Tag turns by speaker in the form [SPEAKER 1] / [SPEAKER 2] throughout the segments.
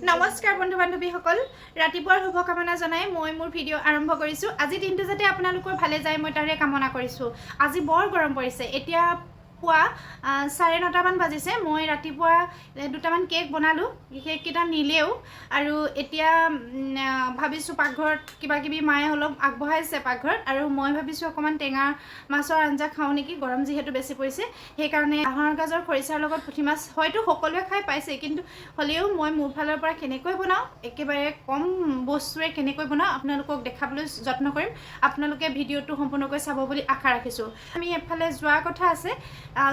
[SPEAKER 1] নমস্কাৰ বন্ধু বান্ধৱীসকল ৰাতিপুৱাৰ শুভকামনা জনাই মই মোৰ ভিডিঅ' আৰম্ভ কৰিছোঁ। আজি দিনটো যাতে আপোনালোকৰ ভালে যায় মই তাৰে কামনা কৰিছোঁ। আজি বৰ গৰম পৰিছে। এতিয়া পুৱা 9:30মান বাজিছে। মই ৰাতিপুৱা দুটামান কেক বনালোঁ। কেককেইটা নিলেও আৰু এতিয়া ভাবিছোঁ পাকঘৰত কিবাকিবি মায়ে অলপ আগবঢ়াইছে পাকঘৰত, আৰু মই ভাবিছোঁ অকণমান টেঙা মাছৰ আঞ্জা খাওঁ নেকি, গৰম যিহেতু বেছি পৰিছে। সেইকাৰণে বাঁহৰ গাজৰ খৰিচাৰ লগত পুঠি মাছ হয়তো সকলোৱে খাই পাইছে, কিন্তু হ'লেও মই মোৰ ফালৰ পৰা কেনেকৈ বনাওঁ, একেবাৰে কম বস্তুৰে কেনেকৈ বনাওঁ আপোনালোকক দেখাবলৈ যত্ন কৰিম। আপোনালোকে ভিডিঅ'টো সম্পূৰ্ণকৈ চাব বুলি আশা ৰাখিছোঁ। আমি এফালে যোৱাৰ কথা আছে।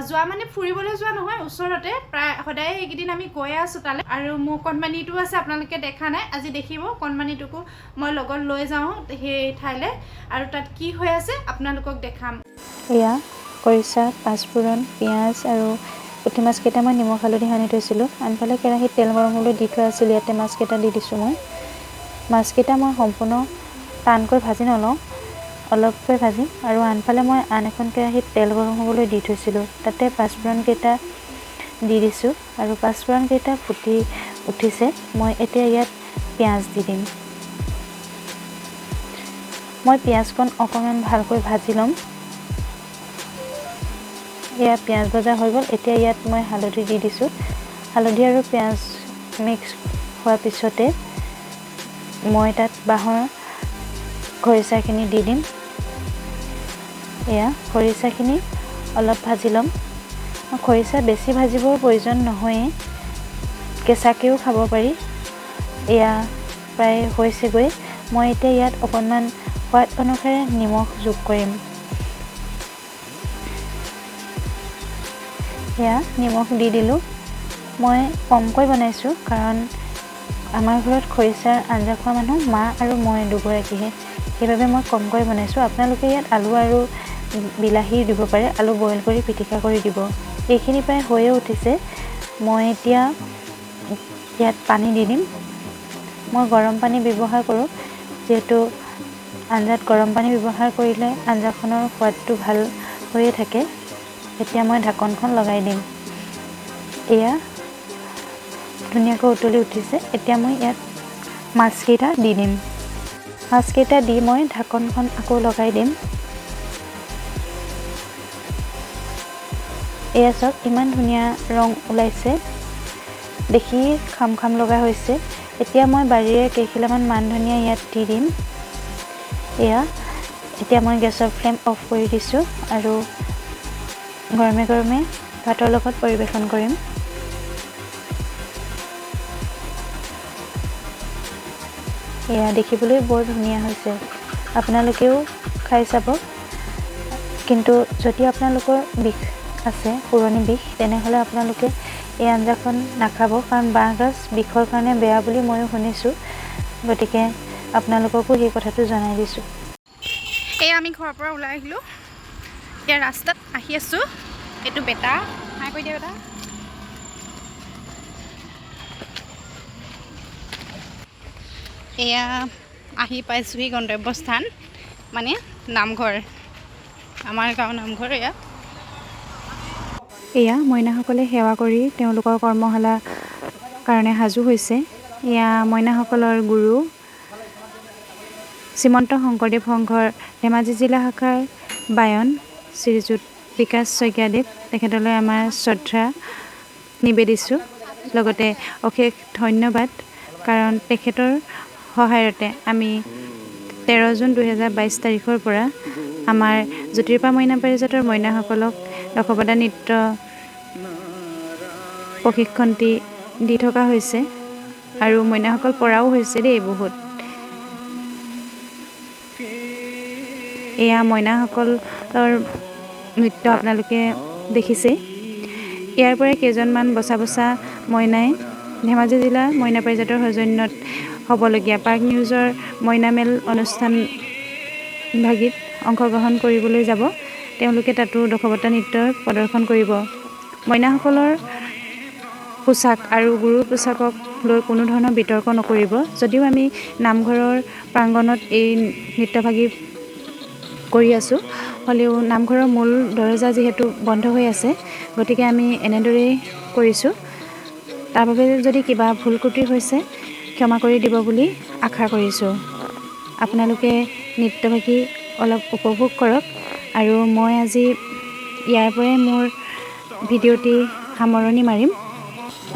[SPEAKER 1] যোৱা মানে ফুৰিবলৈ যোৱা নহয়, ওচৰতে প্ৰায় সদায় এইকেইদিন আমি গৈয়ে আছোঁ তালৈ। আৰু মোৰ কণমানিটো আছে, আপোনালোকে দেখা নাই, আজি দেখিব। কণমানিটোকো মই লগত লৈ যাওঁ সেই ঠাইলৈ, আৰু তাত কি হৈ আছে আপোনালোকক দেখাম।
[SPEAKER 2] এয়া খৰিচা, পাঁচফোৰণ, পিঁয়াজ আৰু পুঠি মাছকেইটা মই নিমখ হালধি সানি থৈছিলোঁ। আনফালে কেৰাহীত তেল গৰম হ'বলৈ দি থোৱা আছিল। ইয়াতে মাছকেইটা দি দিছোঁ মই। মাছকেইটা মই সম্পূৰ্ণ টানকৈ ভাজি নলওঁ, অলপকৈ ভাজিম। আৰু আনফালে মই আন এখন কেৰাহীত তেল গৰম হ'বলৈ দি থৈছিলোঁ। তাতে পাঁচফোৰণকেইটা দি দিছোঁ, আৰু পাঁচফোৰণকেইটা ফুটি উঠিছে। মই এতিয়া ইয়াত পিঁয়াজ দি দিম। মই পিঁয়াজকণ অকণমান ভালকৈ ভাজি ল'ম। এয়া পিঁয়াজ ভজা হৈ গ'ল। এতিয়া ইয়াত মই হালধি দি দিছোঁ। হালধি আৰু পিঁয়াজ মিক্স হোৱাৰ পিছতে মই তাত বাঁহৰ খৰিচাখিনি দি দিম। এয়া খৰিচাখিনি অলপ ভাজি ল'ম। খৰিচা বেছি ভাজিবৰ প্ৰয়োজন নহয়েই, কেঁচাকৈও খাব পাৰি। এয়া প্ৰায় হৈছেগৈ। মই এতিয়া ইয়াত অকণমান সোৱাদ অনুসাৰে নিমখ যোগ কৰিম। এয়া নিমখ দি দিলোঁ। মই কমকৈ বনাইছোঁ, কাৰণ আমাৰ ঘৰত খৰিচাৰ আঞ্জা খোৱা মানুহ মা আৰু মই দুগৰাকীহে, সেইবাবে মই কমকৈ বনাইছোঁ। আপোনালোকে ইয়াত আলু আৰু বিলাহী দিব পাৰে, আলু বইল কৰি পিটিকা কৰি দিব। এইখিনি প্ৰায় হৈয়ে উঠিছে। মই এতিয়া ইয়াত পানী দি দিম। মই গৰম পানী ব্যৱহাৰ কৰোঁ, যিহেতু আঞ্জাত গৰম পানী ব্যৱহাৰ কৰিলে আঞ্জাখনৰ সোৱাদটো ভাল হৈয়ে থাকে। এতিয়া মই ঢাকনখন লগাই দিম। এয়া ধুনীয়াকৈ উতলি উঠিছে। এতিয়া মই ইয়াত মাছকেইটা দি দিম। মাছকেইটা দি মই ঢাকনখন আকৌ লগাই দিম। এয়া চাওক, ইমান ধুনীয়া ৰং ওলাইছে, দেখি খাম খাম লগা হৈছে। এতিয়া মই বাৰীৰে কেইখিলামান মান ধনিয়া ইয়াত দি দিম। এয়া এতিয়া মই গেছৰ ফ্লেম অফ কৰি দিছোঁ, আৰু গৰমে গৰমে ভাতৰ লগত পৰিৱেশন কৰিম। এয়া দেখিবলৈ বৰ ধুনীয়া হৈছে। আপোনালোকেও খাই চাব। কিন্তু যদি আপোনালোকৰ বিষ আছে, পুৰণি বিষ, তেনেহ'লে আপোনালোকে এই আঞ্জাখন নাখাব, কাৰণ বাঁহগাজ বিষৰ কাৰণে বেয়া বুলি ময়ো শুনিছোঁ। গতিকে আপোনালোককো সেই কথাটো জনাই দিছোঁ।
[SPEAKER 1] এয়া আমি ঘৰৰ পৰা ওলাই আহিলোঁ। এতিয়া ৰাস্তাত আহি আছোঁ। এইটো বেটা, হাই কৈ দিয়া বেটা। এয়া আহি পাইছোঁহি গন্তব্যস্থান, মানে নামঘৰ, আমাৰ গাঁৱৰ নামঘৰ।
[SPEAKER 2] এয়া মইনাসকলে সেৱা কৰি তেওঁলোকৰ কৰ্মশালাৰ কাৰণে সাজু হৈছে। এয়া মইনাসকলৰ গুৰু শ্ৰীমন্ত শংকৰদেৱ সংঘৰ ধেমাজি জিলা শাখাৰ বায়ন শ্ৰীযুত বিকাশ শইকীয়াদেৱ, তেখেতলৈ আমাৰ শ্ৰদ্ধা নিবেদিছোঁ। লগতে অশেষ ধন্যবাদ, কাৰণ তেখেতৰ সহায়তে আমি 13 জুন 2022 তাৰিখৰ পৰা আমাৰ জ্যোতিৰ্পা মইনা পাৰিজাতৰ মইনাসকলক দশৱতাৰ নৃত্য প্ৰশিক্ষণ দি থকা হৈছে, আৰু মইনাসকল পৰাও হৈছে দেই বহুত। এয়া মইনাসকলৰ নৃত্য আপোনালোকে দেখিছেই। ইয়াৰ পৰাই কেইজনমান বচা বচা মইনাই ধেমাজি জিলা মইনা পাৰিজাতৰ সৌজন্যত হ'বলগীয়া পাৰ্ক নিউজৰ মইনামেল অনুষ্ঠানভাগিত অংশগ্ৰহণ কৰিবলৈ যাব। তেওঁলোকে তাতো দশৱতাৰ নৃত্যৰ প্ৰদৰ্শন কৰিব। মইনাসকলৰ পোচাক আৰু গুৰুৰ পোচাকক লৈ কোনো ধৰণৰ বিতৰ্ক নকৰিব। যদিও আমি নামঘৰৰ প্ৰাংগণত এই নৃত্যভাগি কৰি আছোঁ, হ'লেও নামঘৰৰ মূল দৰজা যিহেতু বন্ধ হৈ আছে, গতিকে আমি এনেদৰেই কৰিছোঁ। তাৰ বাবে যদি কিবা ভুল ত্ৰুটি হৈছে ক্ষমা কৰি দিব বুলি আশা কৰিছোঁ। আপোনালোকে নৃত্যভাগী অলপ উপভোগ কৰক আৰু মই আজি ইয়াৰ পৰাই মোৰ ভিডিঅ'টি সামৰণি মাৰিম।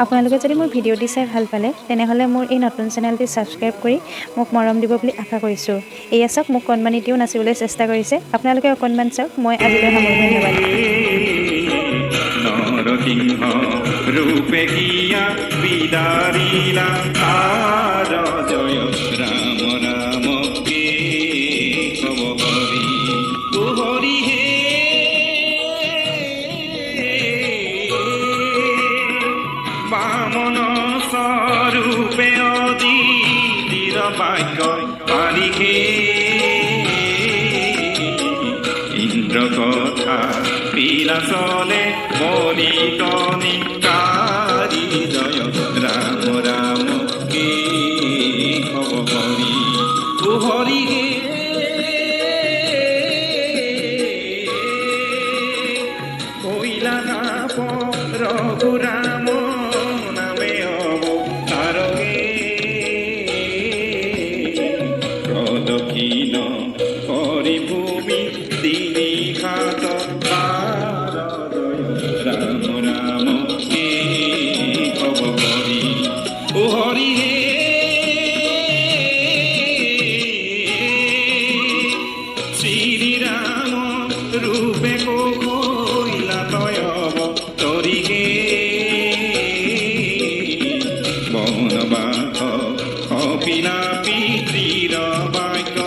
[SPEAKER 2] আপোনালোকে যদি মোৰ ভিডিঅ'টি চাই ভাল পালে তেনেহ'লে মোৰ এই নতুন চেনেলটি ছাবস্ক্ৰাইব কৰি মোক মৰম দিব বুলি আশা কৰিছোঁ। এয়া চাওক মোক কণমানিটিও নাচিবলৈ চেষ্টা কৰিছে। আপোনালোকে অকণমান চাওক। মই আজিলৈ সামৰিছোঁ। ধন্যবাদ।
[SPEAKER 3] নৰসিংহ ৰূপে কিয়া বিদাৰিলা তাৰ জয় ৰাম ৰাম কে কব হৰি ও হৰি হে বামন স্বৰূপে অদিতিৰ বাক্য পালিহে ইন্দ্ৰ কথা বিলাসলে বলিত নিকাৰী জয় ৰাম ৰাম কে কব হৰি ও হৰি হে কইলা নাপ ৰঘুৰাম নামে অৱতাৰগে প্ৰদক্ষিণ কৰি ভূমি তিনি ঘাট পাৰ ৰাম ৰাম কে কব হৰি ও হৰি হে শ্ৰীৰাম ৰূপে কইলা তয় অৱতৰিগে বনবাস কপিলা পিতৃৰ বাক্য